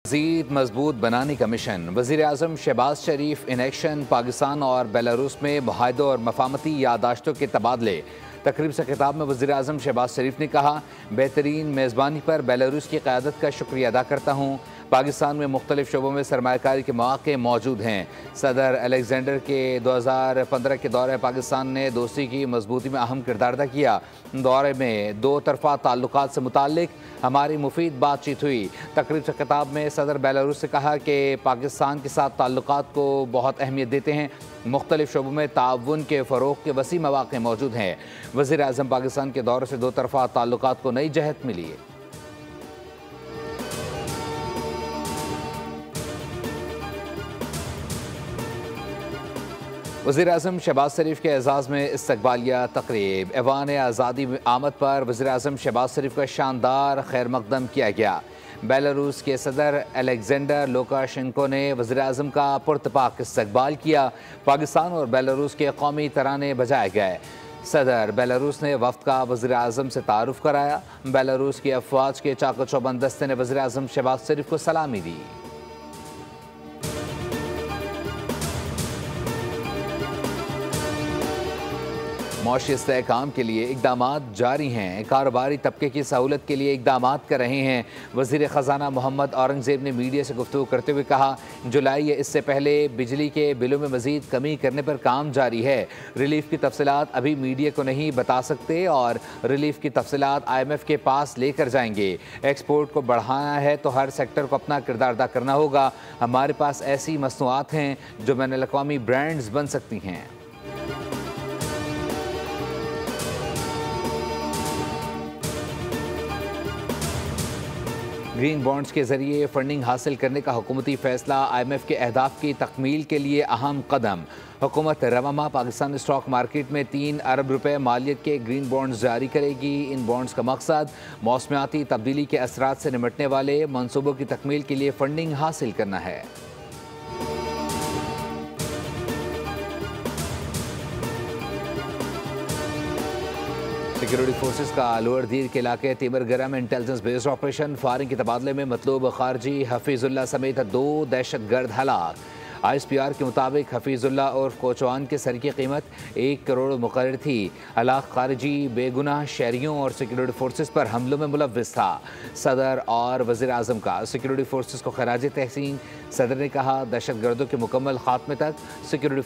मज़ीद मजबूत बनाने का मिशन। वज़ीर आज़म शहबाज शरीफ इन एक्शन। पाकिस्तान और बेलारूस में मुआहदों और मफाहमती यादाश्तों के तबादले। तकरीब से खिताब में वज़ीर आज़म शहबाज शरीफ ने कहा, बेहतरीन मेज़बानी पर बेलारूस की क़यादत का शुक्रिया अदा करता हूँ। पाकिस्तान में मुख्तलिफ शोबों में सरमायाकारी के मौक़े मौजूद हैं। सदर अलेक्जेंडर के 2015 के दौरे पाकिस्तान ने दोस्ती की मजबूती में अहम किरदार अदा किया। दौरे में दो तरफ़ा ताल्लुकात से मुताल्लिक हमारी मुफीद बातचीत हुई। तकरीब से खिताब में सदर बेलारूस से कहा कि पाकिस्तान के साथ ताल्लुकात को बहुत अहमियत देते हैं। मुख्तलिफ शोबों में ताउन के फ़रोग़ के वसी मौक़े मौजूद हैं। वज़ीर आज़म पाकिस्तान के दौरे से दो तरफ़ा ताल्लुकात को नई जहत मिली है। वज़ीर आज़म शहबाज शरीफ के एजाज़ में इस्तकबालिया तक़रीब। ऐवान आज़ादी में आमद पर वज़ीर आज़म शहबाज शरीफ का शानदार खैर मकदम किया गया। बेलारूस के सदर अलेक्जेंडर लुकाशेंको ने वज़ीर आज़म का पुरतपाक इस्तकबाल किया। पाकिस्तान और बेलारूस के कौमी तराने बजाए गए। सदर बेलारूस ने वफ़द का वज़ीर आज़म से तारुफ़ कराया। बेलारूस की अफवाज के चाको चौबंद दस्ते ने वज़ीर आज़म शहबाज शरीफ को सलामी दी। मौशी इस्तेहकाम के लिए इक़दाम जारी हैं। कारोबारी तबके की सहूलत के लिए इक़दाम कर रहे हैं। वज़ीर ख़जाना मोहम्मद औरंगज़ेब ने मीडिया से गुफ्तगू करते हुए कहा, जुलाई या इससे पहले बिजली के बिलों में मज़ीद कमी करने पर काम जारी है। रिलीफ की तफसीलात अभी मीडिया को नहीं बता सकते और रिलीफ की तफसीलात IMF के पास लेकर जाएंगे। एक्सपोर्ट को बढ़ाना है तो हर सेक्टर को अपना किरदार अदा करना होगा। हमारे पास ऐसी मसनूआत हैं जो बैनुल-अक़वामी ब्रांड्स बन सकती हैं। ग्रीन बॉन्ड्स के जरिए फंडिंग हासिल करने का हुकूमती फैसला। IMF के अहदाफ की तकमील के लिए अहम कदम। हुकूमत रवामा पाकिस्तान स्टॉक मार्केट में 3 अरब रुपए मालियत के ग्रीन बॉन्ड्स जारी करेगी। इन बॉन्ड्स का मकसद मौसमियाती तब्दीली के असरात से निपटने वाले मनसूबों की तकमील के लिए फंडिंग हासिल करना है। सिक्योरिटी फोर्सेस का लोअर दीर के इलाके तिमरगरा में इंटेलिजेंस बेस्ड ऑपरेशन। फायरिंग के तबादले में मतलूब खारजी हफीजुल्लाह समेत 2 दहशतगर्द हलाक। ISPR के मुताबिक हफीजुल्लाह और कोचवान के सर की कीमत 1 करोड़ मुकर्रर थी। हलाक खारजी बेगुनाह शहरियों और सिक्योरिटी फोर्सेस पर हमलों में मुलव्विस था। सदर और वज़ीर आज़म का सिक्योरिटी फोर्सेस को खराज तहसीन। सदर ने कहा, दहशतगर्दों के मुकम्मल खात्मे तक सिक्योरिटी